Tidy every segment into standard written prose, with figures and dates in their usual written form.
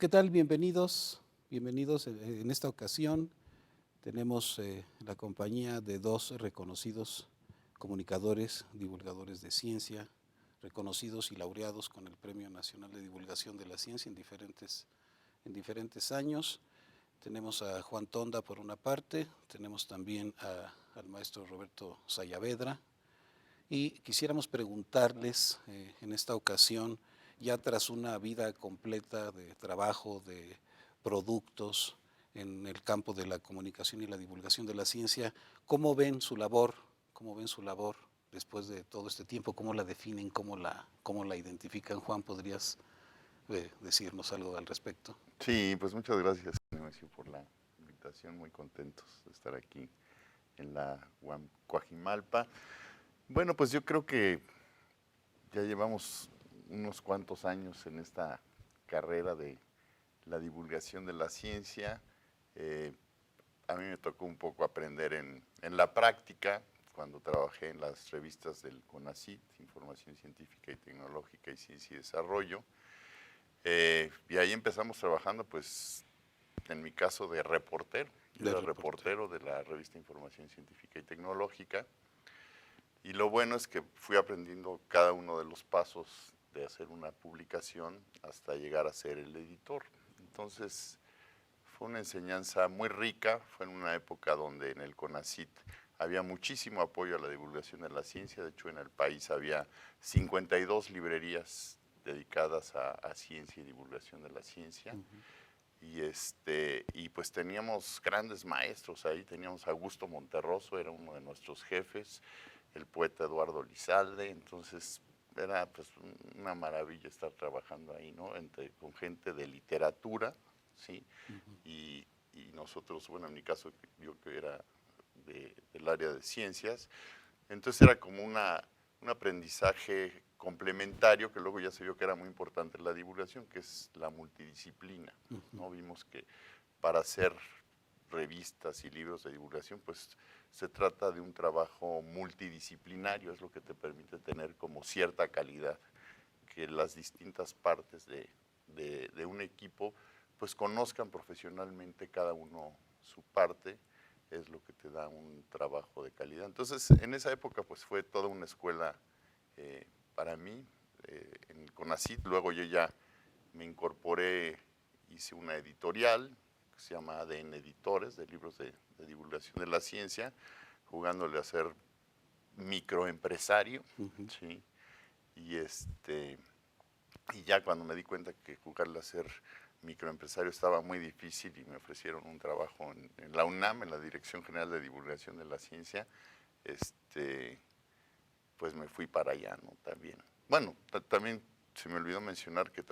¿Qué tal? Bienvenidos, bienvenidos. En esta ocasión tenemos la compañía de dos reconocidos comunicadores, divulgadores de ciencia, reconocidos y laureados con el Premio Nacional de Divulgación de la Ciencia en diferentes años. Tenemos a Juan Tonda por una parte, tenemos también al maestro Roberto Sayavedra, y quisiéramos preguntarles en esta ocasión, ya tras una vida completa de trabajo, de productos en el campo de la comunicación y la divulgación de la ciencia, ¿cómo ven su labor? ¿Cómo ven su labor después de todo este tiempo? ¿Cómo la definen? ¿Cómo la identifican? Juan, ¿podrías decirnos algo al respecto? Sí, pues muchas gracias, Nemesio, por la invitación. Muy contentos de estar aquí en la UAM Coajimalpa. Bueno, pues yo creo que ya llevamos unos cuantos años en esta carrera de la divulgación de la ciencia. Eh, a mí me tocó un poco aprender en la práctica, cuando trabajé en las revistas del CONACYT, Información Científica y Tecnológica y Ciencia y Desarrollo. Y ahí empezamos trabajando, pues, en mi caso de reportero. Yo De era reportero. reportero de la revista Información Científica y Tecnológica. Y lo bueno es que fui aprendiendo cada uno de los pasos de hacer una publicación hasta llegar a ser el editor. Entonces, fue una enseñanza muy rica. Fue en una época donde en el CONACYT había muchísimo apoyo a la divulgación de la ciencia. De hecho, en el país había 52 librerías dedicadas a ciencia y divulgación de la ciencia. Y pues teníamos grandes maestros ahí. Teníamos a Augusto Monterroso, era uno de nuestros jefes, el poeta Eduardo Lizalde. Entonces era pues una maravilla estar trabajando ahí, ¿no? Con gente de literatura, ¿sí? Y nosotros, bueno, en mi caso, yo que era del área de ciencias. Entonces era como un aprendizaje complementario que luego ya se vio que era muy importante en la divulgación, que es la multidisciplina, ¿no? Vimos que para hacer revistas y libros de divulgación, pues se trata de un trabajo multidisciplinario, es lo que te permite tener como cierta calidad, que las distintas partes de un equipo pues conozcan profesionalmente cada uno su parte, es lo que te da un trabajo de calidad. Entonces, en esa época pues fue toda una escuela para mí, en el CONACYT. Luego yo ya me incorporé, hice una editorial que se llama ADN Editores, de libros de divulgación de la ciencia, jugándole a ser microempresario, ¿sí? Y y ya cuando me di cuenta que jugarle a ser microempresario estaba muy difícil y me ofrecieron un trabajo en la UNAM, en la Dirección General de Divulgación de la Ciencia, pues me fui para allá, ¿no? También. Bueno, también se me olvidó mencionar que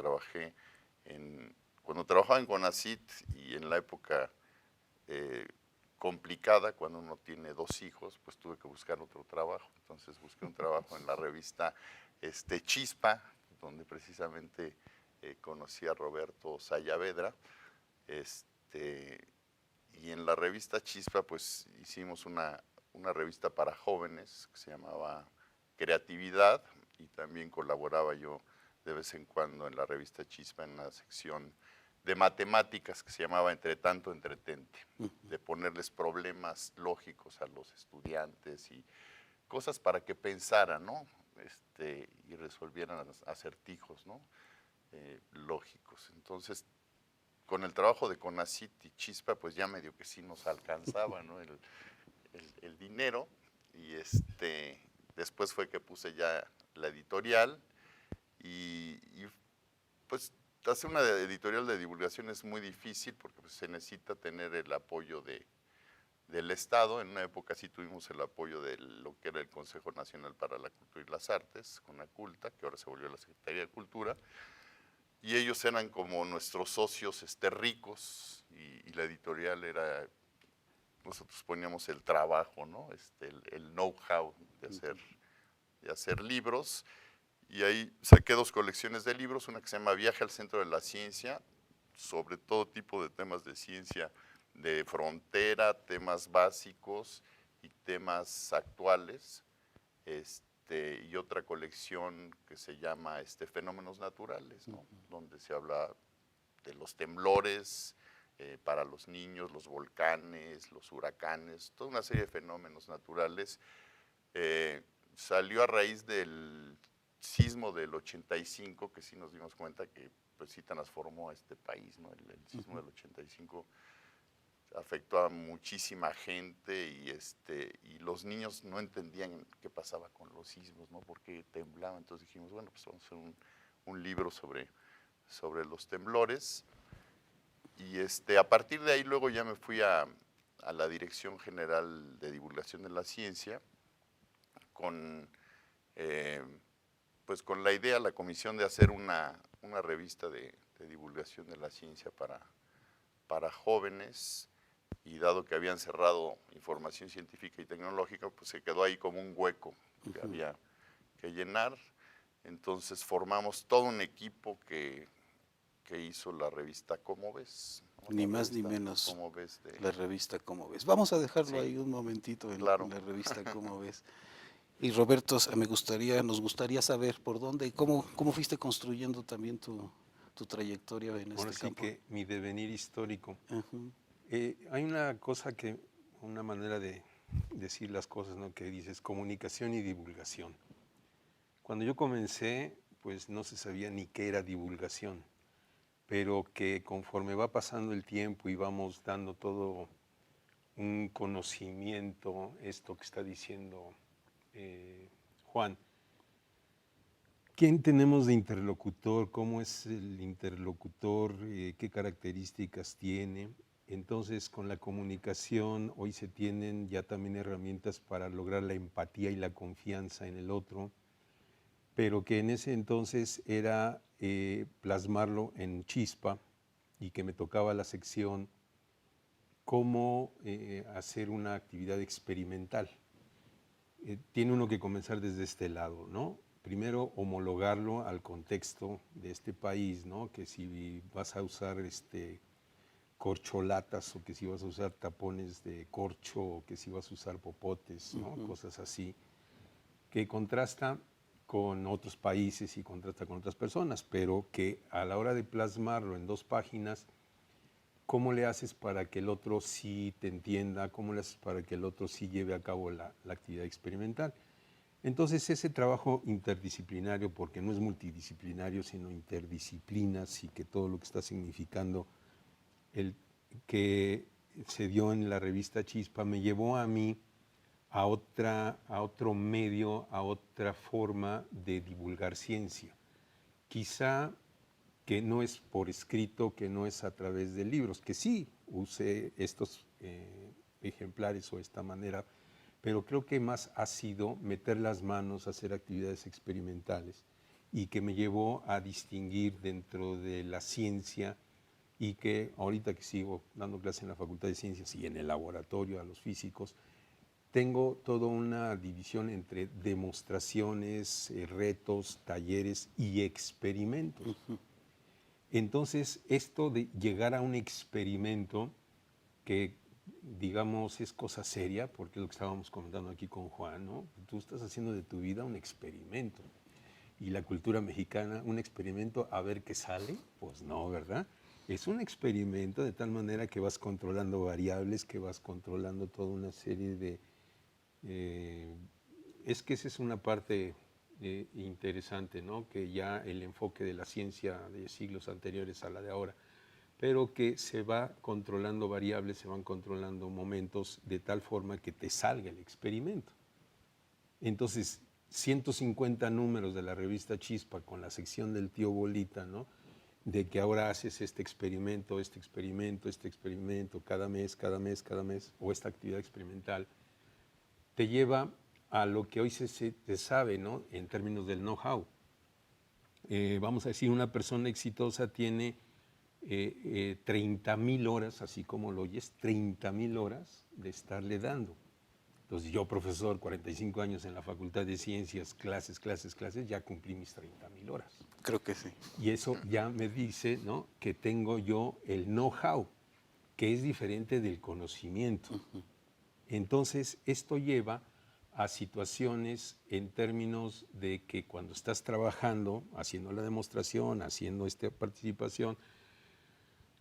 cuando trabajaba en CONACYT y en la época eh, complicada, cuando uno tiene dos hijos, pues tuve que buscar otro trabajo. Entonces busqué un trabajo en la revista Chispa, donde precisamente conocí a Roberto Sayavedra. Este, y en la revista Chispa, pues hicimos una revista para jóvenes que se llamaba Creatividad, y también colaboraba yo de vez en cuando en la revista Chispa en una sección de matemáticas que se llamaba Entre tanto, entretente, de ponerles problemas lógicos a los estudiantes y cosas para que pensaran, ¿no? Y resolvieran acertijos, ¿no? Lógicos. Entonces, con el trabajo de CONACYT y Chispa, pues ya medio que sí nos alcanzaba, ¿no? El dinero. Y después fue que puse ya la editorial y pues hacer una editorial de divulgación es muy difícil porque pues, se necesita tener el apoyo del Estado. En una época sí tuvimos el apoyo de lo que era el Consejo Nacional para la Cultura y las Artes, CONACULTA, que ahora se volvió la Secretaría de Cultura, y ellos eran como nuestros socios ricos, y la editorial era, nosotros poníamos el trabajo, ¿no? El know-how de hacer libros. Y ahí saqué dos colecciones de libros, una que se llama Viaje al Centro de la Ciencia, sobre todo tipo de temas de ciencia de frontera, temas básicos y temas actuales. Y otra colección que se llama Fenómenos Naturales, ¿no? Donde se habla los temblores para los niños, los volcanes, los huracanes, toda una serie de fenómenos naturales. Salió a raíz del sismo del 85, que sí nos dimos cuenta que pues sí transformó a este país, ¿no? El sismo del 85 afectó a muchísima gente y los niños no entendían qué pasaba con los sismos, ¿no? Por qué temblaban. Entonces dijimos, bueno, pues vamos a hacer un libro sobre los temblores. Y a partir de ahí luego ya me fui a la Dirección General de Divulgación de la Ciencia con, pues con la idea, la comisión de hacer una revista de divulgación de la ciencia para jóvenes, y dado que habían cerrado información científica y tecnológica, pues se quedó ahí como un hueco que había que llenar. Entonces formamos todo un equipo que hizo la revista Cómo Ves, ¿no? Ni más ni menos, Cómo Ves la revista Cómo Ves. Vamos a dejarlo sí, ahí un momentito en claro. la revista Cómo Ves. Y Roberto, nos gustaría saber por dónde y cómo fuiste construyendo también tu trayectoria en Ahora este sí campo. que mi devenir histórico. Ujú. Hay una cosa una manera de decir las cosas, ¿no? Que dices comunicación y divulgación. Cuando yo comencé, pues no se sabía ni qué era divulgación, pero que conforme va pasando el tiempo y vamos dando todo un conocimiento, esto que está diciendo Juan, ¿quién tenemos de interlocutor? ¿Cómo es el interlocutor? ¿Qué características tiene? Entonces, con la comunicación hoy se tienen ya también herramientas para lograr la empatía y la confianza en el otro, pero que en ese entonces era plasmarlo en chispa, y que me tocaba la sección cómo hacer una actividad experimental. Tiene uno que comenzar desde este lado, ¿no? Primero, homologarlo al contexto de este país, ¿no? Que si vas a usar corcholatas, o que si vas a usar tapones de corcho, o que si vas a usar popotes, ¿no? Cosas así, que contrasta con otros países y contrasta con otras personas, pero que a la hora de plasmarlo en 2 páginas, ¿cómo le haces para que el otro sí te entienda? ¿Cómo le haces para que el otro sí lleve a cabo la actividad experimental? Entonces ese trabajo interdisciplinario, porque no es multidisciplinario, sino interdisciplinas, y que todo lo que está significando el que se dio en la revista Chispa, me llevó a mí a otro medio, a otra forma de divulgar ciencia. Quizá que no es por escrito, que no es a través de libros, que sí use estos ejemplares o esta manera, pero creo que más ha sido meter las manos, hacer actividades experimentales, y que me llevó a distinguir dentro de la ciencia, y que ahorita que sigo dando clase en la Facultad de Ciencias y en el laboratorio a los físicos, tengo toda una división entre demostraciones, retos, talleres y experimentos. Entonces, esto de llegar a un experimento que, digamos, es cosa seria, porque es lo que estábamos comentando aquí con Juan, ¿no? Tú estás haciendo de tu vida un experimento. Y la cultura mexicana, un experimento a ver qué sale, pues no, ¿verdad? Es un experimento de tal manera que vas controlando variables, que vas controlando toda una serie de... es que esa es una parte interesante, ¿no? Que ya el enfoque de la ciencia de siglos anteriores a la de ahora, pero que se va controlando variables, se van controlando momentos de tal forma que te salga el experimento. Entonces, 150 números de la revista Chispa con la sección del tío Bolita, ¿no? De que ahora haces este experimento, cada mes, o esta actividad experimental, te lleva a lo que hoy se sabe, ¿no? En términos del know-how. Vamos a decir, una persona exitosa tiene 30,000 horas, así como lo oyes, 30,000 horas de estarle dando. Entonces yo, profesor, 45 años en la Facultad de Ciencias, clases, ya cumplí mis 30,000 horas. Creo que sí. Y eso ya me dice, ¿no?, que tengo yo el know-how, que es diferente del conocimiento. Entonces, esto lleva a situaciones en términos de que cuando estás trabajando, haciendo la demostración, haciendo esta participación,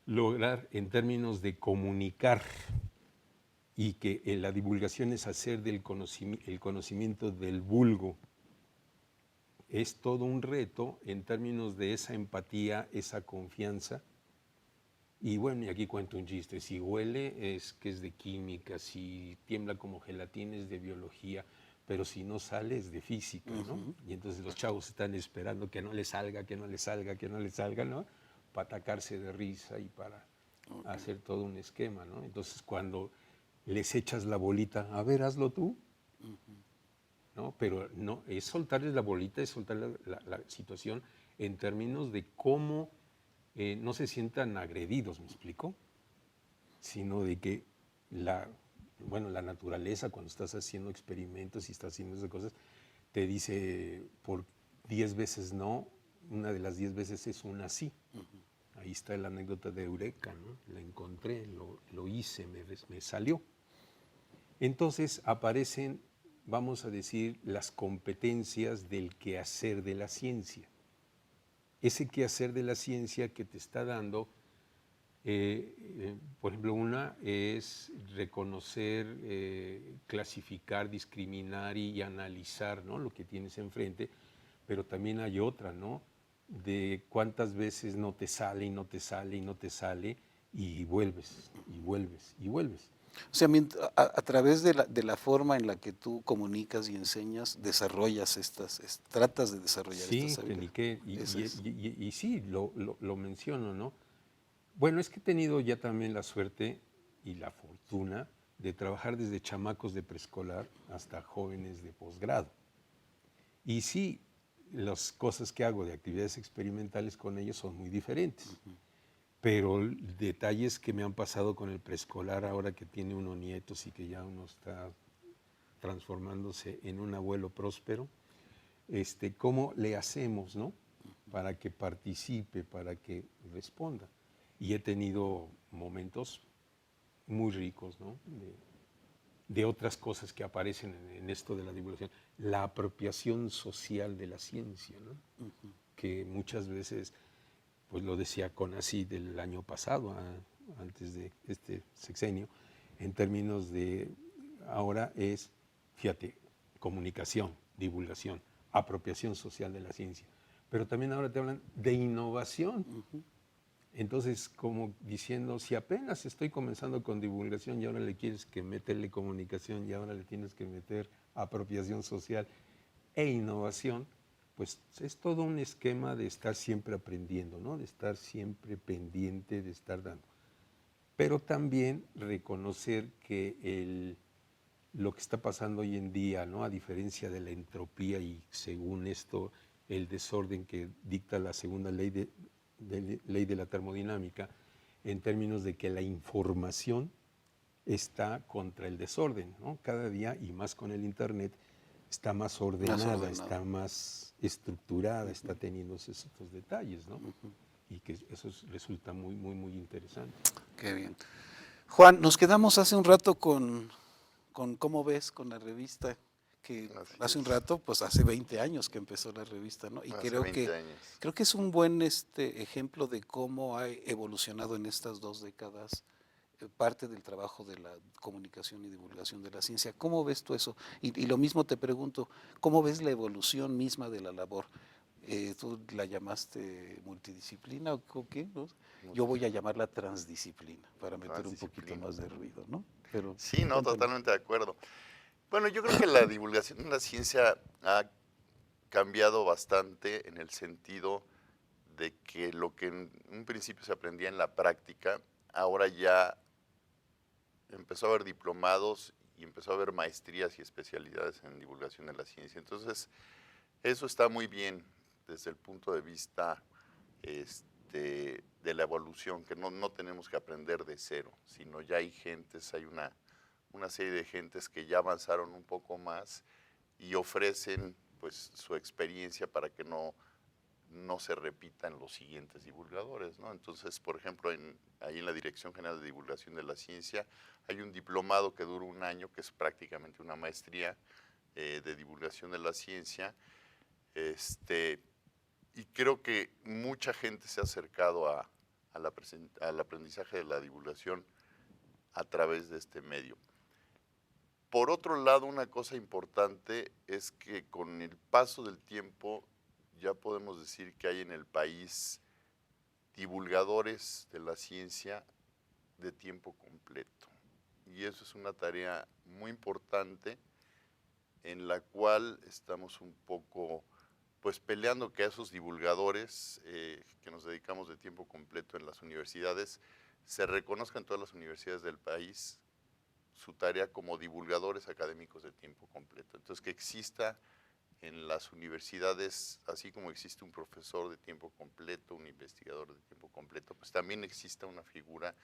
lograr en términos de comunicar y que la divulgación es hacer del el conocimiento del vulgo. Es todo un reto en términos de esa empatía, esa confianza. Y bueno, y aquí cuento un chiste, si huele es que es de química, si tiembla como gelatina es de biología, pero si no sale es de física, ¿no? Y entonces los chavos están esperando que no les salga, que no les salga, que no les salga, ¿no? Para atacarse de risa y para hacer todo un esquema, ¿no? Entonces cuando les echas la bolita, a ver, hazlo tú, ¿no? Pero no, es soltarles la bolita, es soltar la situación en términos de cómo no se sientan agredidos, ¿me explico? Sino de que la naturaleza, cuando estás haciendo experimentos y estás haciendo esas cosas, te dice por 10 veces no, una de las 10 veces es una sí. Ahí está la anécdota de Eureka, ¿no? La encontré, lo hice, me salió. Entonces aparecen, vamos a decir, las competencias del quehacer de la ciencia. Ese quehacer de la ciencia que te está dando, por ejemplo, una es reconocer, clasificar, discriminar y analizar, ¿no?, lo que tienes enfrente, pero también hay otra, ¿no?, de cuántas veces no te sale y no te sale y no te sale y vuelves y vuelves y vuelves. O sea, a través de la forma en la que tú comunicas y enseñas, desarrollas tratas de desarrollar Sí, estas habilidades. Tenique, Eso es. y sí, lo menciono, ¿no? Bueno, es que he tenido ya también la suerte y la fortuna de trabajar desde chamacos de preescolar hasta jóvenes de posgrado. Y sí, las cosas que hago de actividades experimentales con ellos son muy diferentes. Pero detalles que me han pasado con el preescolar ahora que tiene uno nietos y que ya uno está transformándose en un abuelo próspero, cómo le hacemos, ¿no?, para que participe, para que responda. Y he tenido momentos muy ricos, ¿no?, de otras cosas que aparecen en esto de la divulgación. La apropiación social de la ciencia, ¿no? Que muchas veces, pues lo decía Conacyt del año pasado, antes de este sexenio, en términos de, ahora es, fíjate, comunicación, divulgación, apropiación social de la ciencia. Pero también ahora te hablan de innovación. Entonces, como diciendo, si apenas estoy comenzando con divulgación y ahora le quieres que meterle comunicación y ahora le tienes que meter apropiación social e innovación, pues es todo un esquema de estar siempre aprendiendo, ¿no?, de estar siempre pendiente, de estar dando. Pero también reconocer que lo que está pasando hoy en día, ¿no?, a diferencia de la entropía y según esto el desorden que dicta la segunda ley de la termodinámica, en términos de que la información está contra el desorden, ¿no? Cada día, y más con el Internet, está más ordenada, está más estructurada, está teniendo esos detalles, ¿no? Y que eso resulta muy, muy, muy interesante. Qué bien. Juan, nos quedamos hace un rato con cómo ves con la revista, que Así hace un es. rato, pues hace 20 años que empezó la revista, ¿no? Y Hace 20 años. creo que es un buen ejemplo de cómo ha evolucionado en estas 2 décadas parte del trabajo de la comunicación y divulgación de la ciencia. ¿Cómo ves tú eso? Y lo mismo te pregunto, ¿cómo ves la evolución misma de la labor? ¿Tú la llamaste multidisciplina o qué? ¿No? Yo voy a llamarla transdisciplina para meter un poquito Transdisciplina. más de ruido, ¿no? Pero Sí, no, cuéntanos. totalmente de acuerdo. Bueno, yo creo que la divulgación de la ciencia ha cambiado bastante en el sentido de que lo que en un principio se aprendía en la práctica, ahora ya empezó a haber diplomados y empezó a haber maestrías y especialidades en divulgación de la ciencia. Entonces, eso está muy bien desde el punto de vista de la evolución, que no tenemos que aprender de cero, sino ya hay gentes, hay una serie de gentes que ya avanzaron un poco más y ofrecen pues su experiencia para que no se repitan los siguientes divulgadores, ¿no? Entonces, por ejemplo, ahí en la Dirección General de Divulgación de la Ciencia hay un diplomado que dura un año, que es prácticamente una maestría de divulgación de la ciencia, y creo que mucha gente se ha acercado al aprendizaje de la divulgación a través de este medio. Por otro lado, una cosa importante es que con el paso del tiempo ya podemos decir que hay en el país divulgadores de la ciencia de tiempo completo. Y eso es una tarea muy importante en la cual estamos un poco pues peleando que a esos divulgadores que nos dedicamos de tiempo completo en las universidades se reconozca en todas las universidades del país su tarea como divulgadores académicos de tiempo completo. Entonces, que exista en las universidades, así como existe un profesor de tiempo completo, un investigador de tiempo completo, pues también exista una figura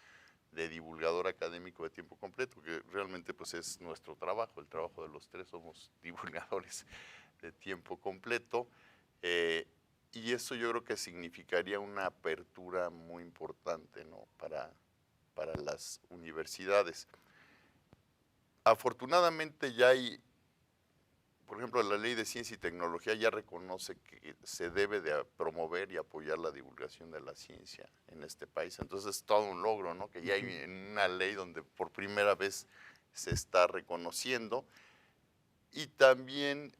de divulgador académico de tiempo completo, que realmente pues es nuestro trabajo, el trabajo de los tres, somos divulgadores de tiempo completo, y eso yo creo que significaría una apertura muy importante, ¿no? para las universidades. Afortunadamente ya hay, por ejemplo, la Ley de Ciencia y Tecnología ya reconoce que se debe de promover y apoyar la divulgación de la ciencia en este país. Entonces es todo un logro, ¿no? Que ya hay una ley donde por primera vez se está reconociendo. Y también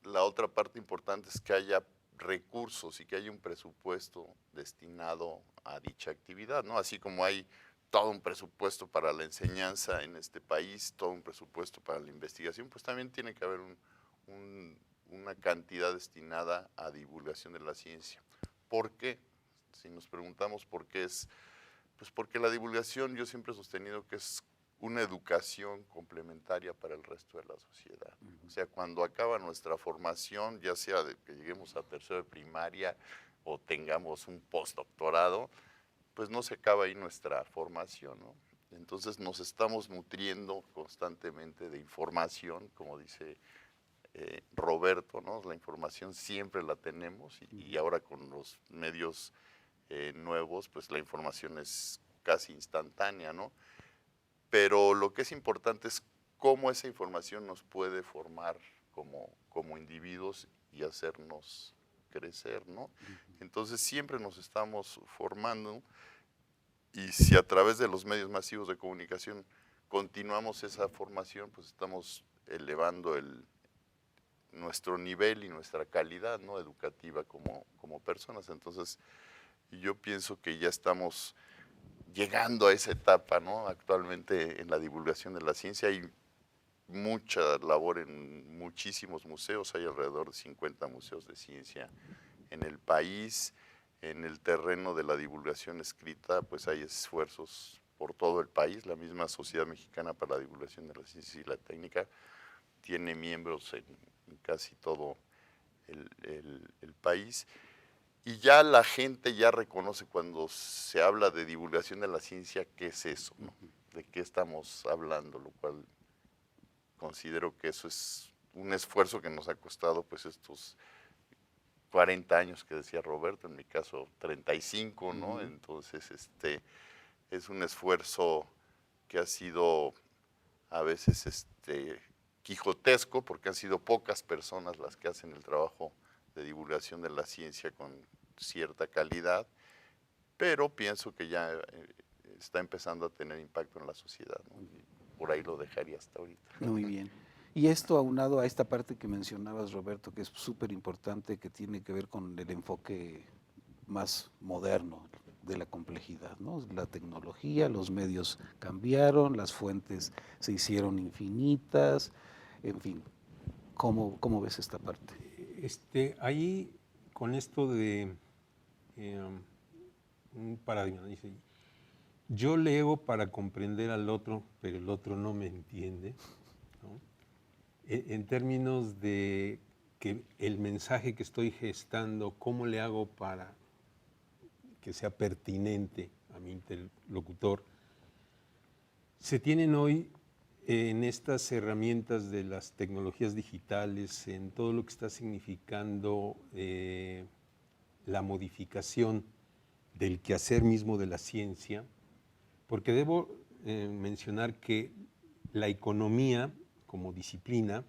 la otra parte importante es que haya recursos y que haya un presupuesto destinado a dicha actividad, ¿no? Así como hay todo un presupuesto para la enseñanza en este país, todo un presupuesto para la investigación, pues también tiene que haber una cantidad destinada a divulgación de la ciencia. ¿Por qué? Si nos preguntamos por qué es, pues porque la divulgación yo siempre he sostenido que es una educación complementaria para el resto de la sociedad. O sea, cuando acaba nuestra formación, ya sea de que lleguemos a tercero de primaria o tengamos un postdoctorado, pues no se acaba ahí nuestra formación, ¿no? Entonces nos estamos nutriendo constantemente de información, como dice Roberto, ¿no? La información siempre la tenemos y ahora con los medios nuevos, pues la información es casi instantánea, ¿no? Pero lo que es importante es cómo esa información nos puede formar como individuos y hacernos crecer, ¿no? Entonces siempre nos estamos formando y si a través de los medios masivos de comunicación continuamos esa formación, pues estamos elevando nuestro nivel y nuestra calidad, ¿no? Educativa como personas. Entonces yo pienso que ya estamos llegando a esa etapa, ¿no? Actualmente en la divulgación de la ciencia hay mucha labor en muchísimos museos, hay alrededor de 50 museos de ciencia en el país. En el terreno de la divulgación escrita, pues hay esfuerzos por todo el país. La misma Sociedad Mexicana para la Divulgación de la Ciencia y la Técnica tiene miembros en casi todo el país. Y ya la gente ya reconoce cuando se habla de divulgación de la ciencia qué es eso, ¿no? De qué estamos hablando, lo cual considero que eso es un esfuerzo que nos ha costado pues estos 40 años que decía Roberto, en mi caso 35, ¿no? Entonces es un esfuerzo que ha sido a veces quijotesco porque han sido pocas personas las que hacen el trabajo de divulgación de la ciencia con cierta calidad, pero pienso que ya está empezando a tener impacto en la sociedad, ¿no? Y por ahí lo dejaría hasta ahorita. Muy bien. Y esto aunado a esta parte que mencionabas, Roberto, que es súper importante, que tiene que ver con el enfoque más moderno de la complejidad, ¿no? La tecnología, los medios cambiaron, las fuentes se hicieron infinitas, en fin. ¿Cómo ves esta parte? Ahí, con esto de un paradigma, dice, yo leo para comprender al otro, pero el otro no me entiende, ¿no? En términos de que el mensaje que estoy gestando, ¿cómo le hago para que sea pertinente a mi interlocutor? Se tienen hoy en estas herramientas de las tecnologías digitales, en todo lo que está significando la modificación del quehacer mismo de la ciencia, porque debo mencionar que la economía como disciplina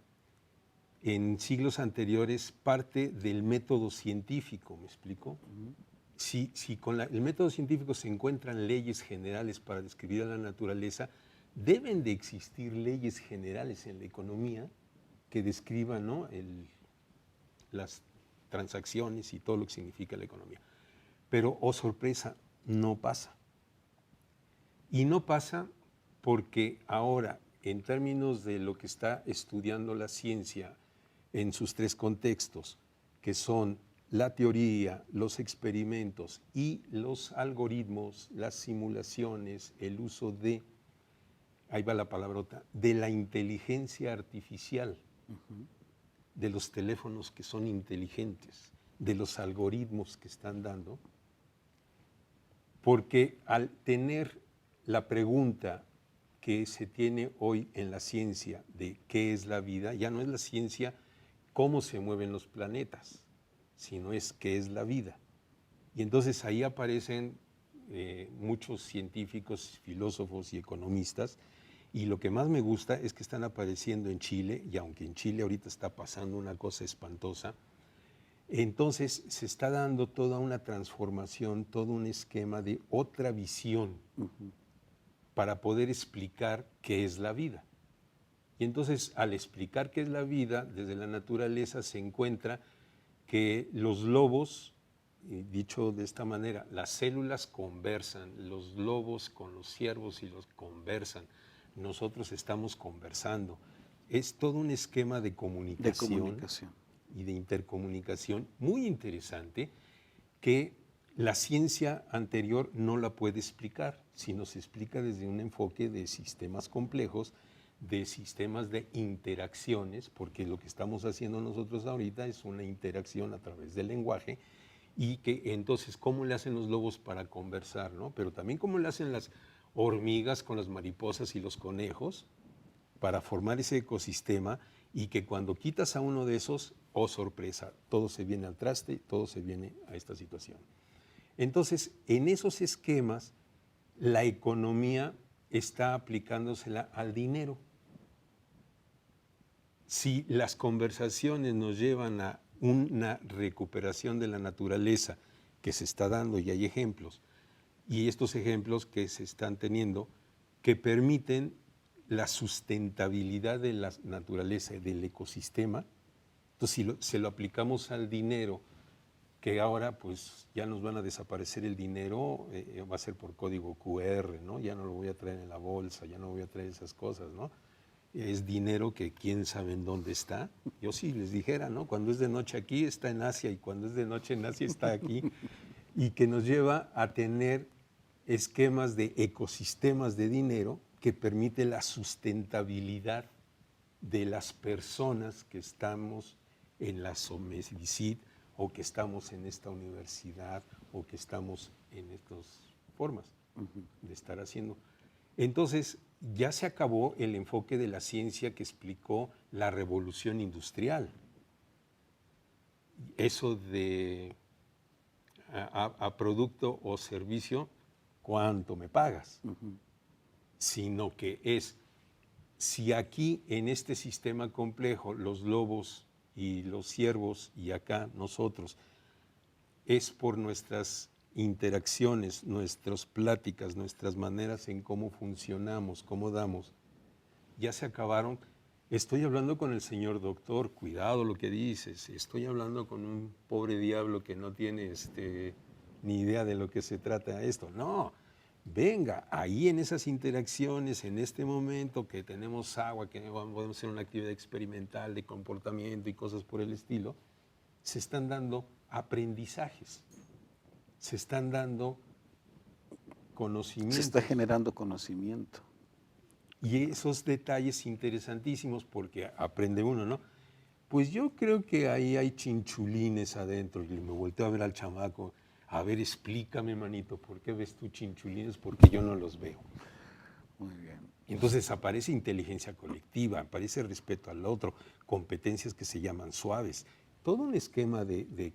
en siglos anteriores parte del método científico, ¿me explico? si con el método científico se encuentran leyes generales para describir a la naturaleza, deben de existir leyes generales en la economía que describan, ¿no?, las transacciones y todo lo que significa la economía. Pero, oh sorpresa, no pasa. Y no pasa porque ahora, en términos de lo que está estudiando la ciencia en sus tres contextos, que son la teoría, los experimentos y los algoritmos, las simulaciones, el uso de, ahí va la palabrota, de la inteligencia artificial, de los teléfonos que son inteligentes, de los algoritmos que están dando, porque al tener la pregunta que se tiene hoy en la ciencia de qué es la vida, ya no es la ciencia cómo se mueven los planetas, sino es qué es la vida. Y entonces ahí aparecen muchos científicos, filósofos y economistas, y lo que más me gusta es que están apareciendo en Chile, y aunque en Chile ahorita está pasando una cosa espantosa, entonces se está dando toda una transformación, todo un esquema de otra visión para poder explicar qué es la vida. Y entonces al explicar qué es la vida, desde la naturaleza se encuentra que los lobos, dicho de esta manera, las células conversan, los lobos con los ciervos y los conversan, nosotros estamos conversando. Es todo un esquema de comunicación y de intercomunicación muy interesante que la ciencia anterior no la puede explicar, sino se explica desde un enfoque de sistemas complejos, de sistemas de interacciones, porque lo que estamos haciendo nosotros ahorita es una interacción a través del lenguaje, y que entonces, ¿cómo le hacen los lobos para conversar, ¿no? Pero también cómo le hacen las hormigas con las mariposas y los conejos para formar ese ecosistema, y que cuando quitas a uno de esos, oh sorpresa, todo se viene al traste, todo se viene a esta situación. Entonces, en esos esquemas, la economía está aplicándosela al dinero. Si las conversaciones nos llevan a una recuperación de la naturaleza que se está dando, y hay ejemplos, y estos ejemplos que se están teniendo, que permiten la sustentabilidad de la naturaleza y del ecosistema, entonces si se lo aplicamos al dinero, que ahora pues ya nos van a desaparecer el dinero, va a ser por código QR, ¿no? Ya no lo voy a traer en la bolsa, ya no voy a traer esas cosas, ¿no? Es dinero que quién sabe en dónde está. Yo sí les dijera, ¿no? Cuando es de noche aquí está en Asia, y cuando es de noche en Asia está aquí, y que nos lleva a tener esquemas de ecosistemas de dinero que permite la sustentabilidad de las personas que estamos en la SOMESICID, o que estamos en esta universidad, o que estamos en estas formas de estar haciendo. Entonces, ya se acabó el enfoque de la ciencia que explicó la revolución industrial. Eso de a producto o servicio, ¿cuánto me pagas? Sino que es, si aquí en este sistema complejo los lobos y los ciervos, y acá nosotros, es por nuestras interacciones, nuestras pláticas, nuestras maneras en cómo funcionamos, cómo damos, ya se acabaron. Estoy hablando con el señor doctor, cuidado lo que dices, estoy hablando con un pobre diablo que no tiene ni idea de lo que se trata esto. No, venga, ahí en esas interacciones, en este momento que tenemos agua, que podemos hacer una actividad experimental de comportamiento y cosas por el estilo, se están dando aprendizajes, se están dando conocimientos. Se está generando conocimiento. Y esos detalles interesantísimos, porque aprende uno, ¿no? Pues yo creo que ahí hay chinchulines adentro, y me volteo a ver al chamaco, a ver, explícame, manito, ¿por qué ves tú chinchulines? Porque yo no los veo. Muy bien. Entonces aparece inteligencia colectiva, aparece respeto al otro, competencias que se llaman suaves, todo un esquema de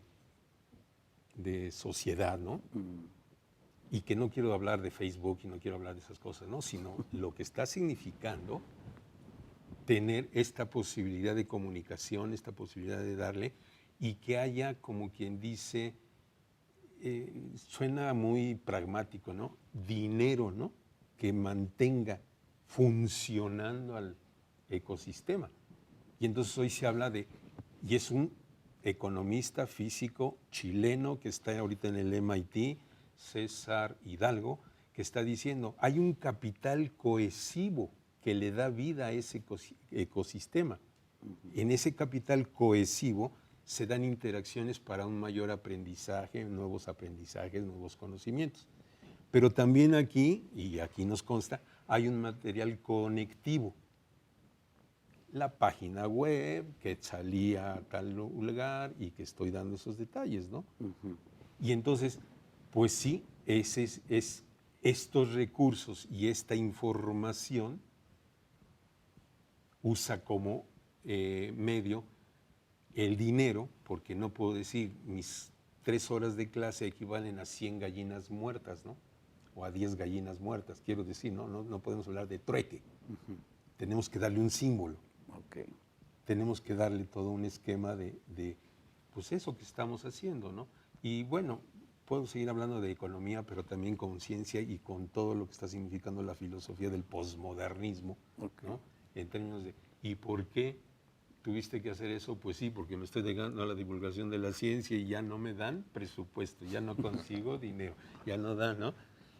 sociedad, ¿no? Y que no quiero hablar de Facebook y no quiero hablar de esas cosas, ¿no? Sino lo que está significando tener esta posibilidad de comunicación, esta posibilidad de darle, y que haya, como quien dice, suena muy pragmático, ¿no? Dinero, ¿no? Que mantenga funcionando al ecosistema. Y entonces hoy se habla de, y es un economista físico chileno que está ahorita en el MIT, César Hidalgo, que está diciendo, hay un capital cohesivo que le da vida a ese ecosistema. En ese capital cohesivo se dan interacciones para un mayor aprendizaje, nuevos conocimientos. Pero también aquí, y aquí nos consta, hay un material conectivo. La página web que salía a tal lugar y que estoy dando esos detalles, ¿no? Y entonces, pues sí, es estos recursos y esta información usa como medio el dinero, porque no puedo decir mis 3 horas de clase equivalen a 100 gallinas muertas, ¿no? O a 10 gallinas muertas, quiero decir, no podemos hablar de trueque. Tenemos que darle un símbolo. Tenemos que darle todo un esquema de pues eso que estamos haciendo, ¿no? Y bueno, puedo seguir hablando de economía, pero también con ciencia y con todo lo que está significando la filosofía del posmodernismo, ¿no? En términos de, ¿y por qué tuviste que hacer eso? Pues sí, porque me estoy dedicando a la divulgación de la ciencia y ya no me dan presupuesto, ya no consigo dinero, ya no dan, ¿no?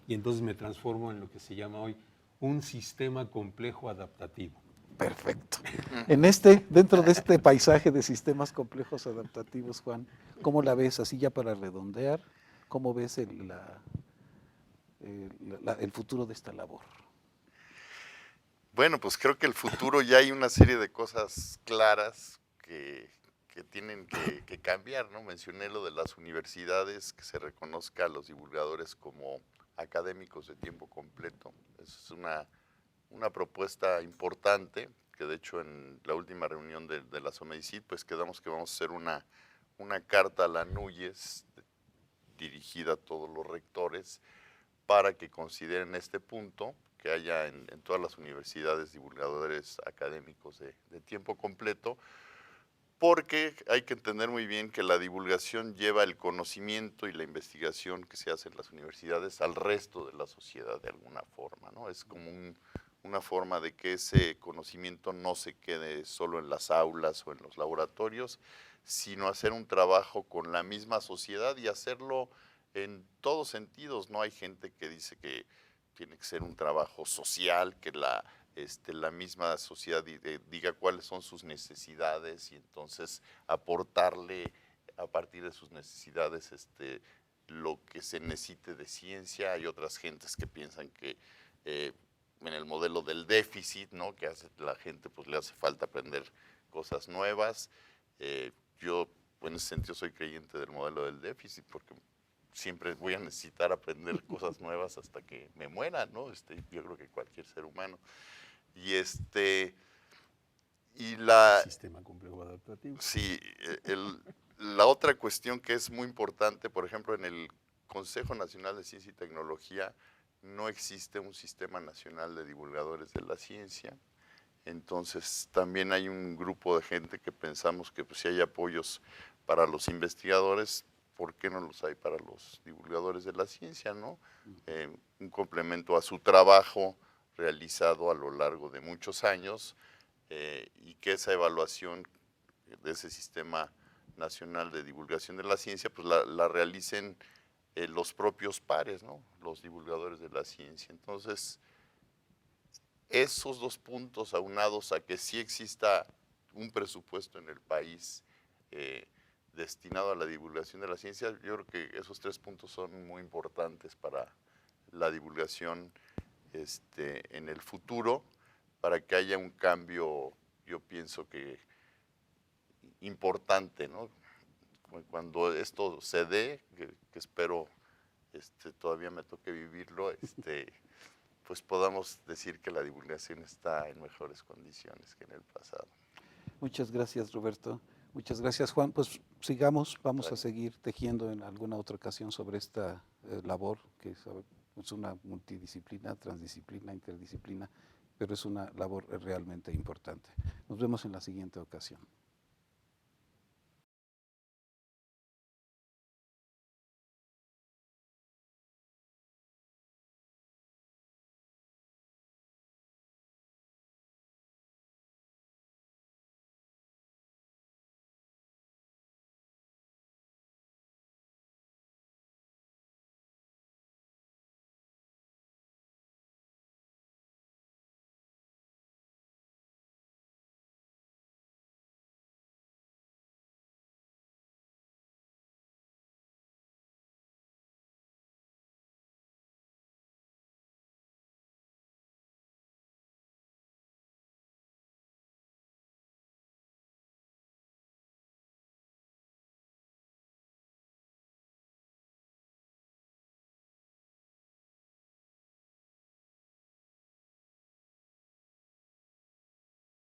Y entonces me transformo en lo que se llama hoy un sistema complejo adaptativo. Perfecto. Dentro de este paisaje de sistemas complejos adaptativos, Juan, ¿cómo la ves así ya para redondear? ¿Cómo ves el futuro de esta labor? Bueno, pues creo que el futuro ya hay una serie de cosas claras que tienen que cambiar, ¿no? Mencioné lo de las universidades, que se reconozca a los divulgadores como académicos de tiempo completo. Es una propuesta importante, que de hecho en la última reunión de la SOMEDICIT, pues quedamos que vamos a hacer una carta a la NUYES dirigida a todos los rectores para que consideren este punto, que haya en todas las universidades divulgadores académicos de tiempo completo, porque hay que entender muy bien que la divulgación lleva el conocimiento y la investigación que se hace en las universidades al resto de la sociedad de alguna forma, ¿no? Es como una forma de que ese conocimiento no se quede solo en las aulas o en los laboratorios, sino hacer un trabajo con la misma sociedad y hacerlo en todos sentidos. No hay gente que dice que tiene que ser un trabajo social, que la misma sociedad diga cuáles son sus necesidades y entonces aportarle a partir de sus necesidades lo que se necesite de ciencia. Hay otras gentes que piensan que en el modelo del déficit, ¿no? Que hace la gente, pues le hace falta aprender cosas nuevas. Yo en ese sentido soy creyente del modelo del déficit porque siempre voy a necesitar aprender cosas nuevas hasta que me muera, ¿no? Yo creo que cualquier ser humano. Y Sistema complejo adaptativo. Sí, la otra cuestión que es muy importante, por ejemplo, en el Consejo Nacional de Ciencia y Tecnología no existe un sistema nacional de divulgadores de la ciencia. Entonces también hay un grupo de gente que pensamos que pues, si hay apoyos para los investigadores, ¿por qué no los hay para los divulgadores de la ciencia, no? Un complemento a su trabajo realizado a lo largo de muchos años y que esa evaluación de ese sistema nacional de divulgación de la ciencia pues la realicen los propios pares, ¿no? Los divulgadores de la ciencia. Entonces, esos dos puntos aunados a que sí exista un presupuesto en el país destinado a la divulgación de la ciencia, yo creo que esos 3 puntos son muy importantes para la divulgación en el futuro, para que haya un cambio, yo pienso que importante, ¿no? Cuando esto se dé, que espero todavía me toque vivirlo, pues podamos decir que la divulgación está en mejores condiciones que en el pasado. Muchas gracias, Roberto. Muchas gracias, Juan. Pues sigamos, vamos a seguir tejiendo en alguna otra ocasión sobre esta labor, que es una multidisciplina, transdisciplina, interdisciplina, pero es una labor realmente importante. Nos vemos en la siguiente ocasión.